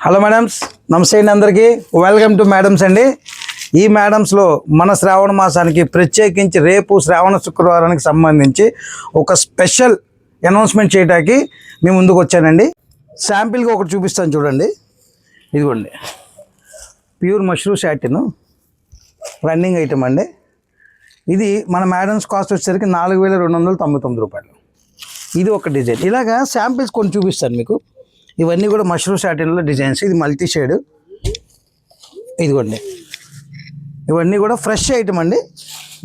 Hello madams, నమస్తే అండి అందరికీ. వెల్కమ్ టు మేడమ్స్ అండి. ఈ మేడమ్స్లో మన శ్రావణ మాసానికి ప్రత్యేకించి రేపు శ్రావణ శుక్రవారానికి సంబంధించి ఒక స్పెషల్ అనౌన్స్మెంట్ చేయడానికి మేము ముందుకు వచ్చానండి. శాంపిల్గా ఒకటి చూపిస్తాను చూడండి. ఇదిగోండి, pure mushroom satin running item అండి. ఇది మన మేడమ్స్ కాస్ట్ వచ్చేసరికి 4299 రూపాయలు. ఇది ఒక డిజైన్. ఇలాగా శాంపిల్స్ కొన్ని చూపిస్తాను మీకు. ఇవన్నీ కూడా మష్రూమ్ శాటిన్లో డిజైన్స్. ఇది మల్టీ షేడ్. ఇదిగోండి, ఇవన్నీ కూడా ఫ్రెష్ ఐటమ్ అండి.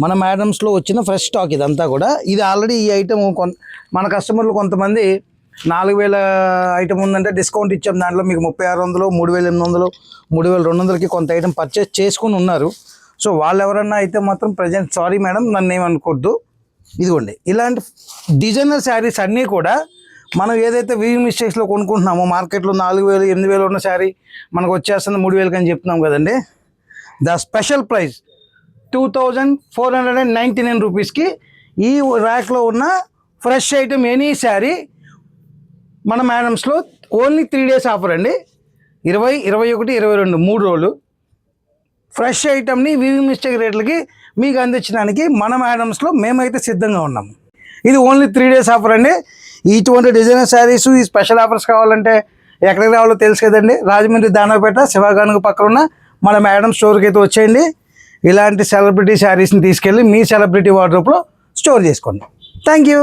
మన మేడమ్స్లో వచ్చిన ఫ్రెష్ స్టాక్ ఇదంతా కూడా. ఇది ఆల్రెడీ ఈ ఐటమ్ మన కస్టమర్లు కొంతమంది 4000 ఐటమ్ ఉందంటే డిస్కౌంట్ ఇచ్చాం, దాంట్లో మీకు 3600, 3800, 3200కి కొంత ఐటమ్ పర్చేస్ చేసుకుని ఉన్నారు. సో వాళ్ళు ఎవరన్నా అయితే మాత్రం ప్రజెంట్ సారీ మేడం, నన్ను ఏమనుకోవద్దు. ఇదిగోండి, ఇలాంటి డిజైనర్ శారీస్ అన్నీ కూడా మనం ఏదైతే వీవింగ్ మిస్టేక్స్లో కొనుక్కుంటున్నామో, మార్కెట్లో 4000, 8000 ఉన్న శారీ మనకు వచ్చేస్తుంది 3000 అని చెప్తున్నాం కదండి. ద స్పెషల్ ప్రైస్ 2499 రూపీస్కి ఈ ర్యాక్లో ఉన్న ఫ్రెష్ ఐటమ్ ఎనీ శారీ మన మేడమ్స్లో ఓన్లీ 3 డేస్ ఆఫర్ అండి. 20, 21, 22 3 రోజులు ఫ్రెష్ ఐటమ్ని వీవింగ్ మిస్టేక్ రేట్లకి మీకు అందించడానికి మన మేడమ్స్లో మేమైతే సిద్ధంగా ఉన్నాము. ఇది ఓన్లీ 3 డేస్ ఆఫర్ అండి. ఇటువంటి డిజైనర్ శారీస్, ఈ స్పెషల్ ఆఫర్స్ కావాలంటే ఎక్కడికి రావాలో తెలుసు కదండి. రాజమండ్రి దానపేట శివగానుకు పక్కన ఉన్న మన మేడం స్టోర్కి అయితే వచ్చేయండి. ఇలాంటి సెలబ్రిటీ శారీస్ని తీసుకెళ్ళి మీ సెలబ్రిటీ వార్డ్రోబ్లో స్టోర్ చేసుకోండి. Thank you.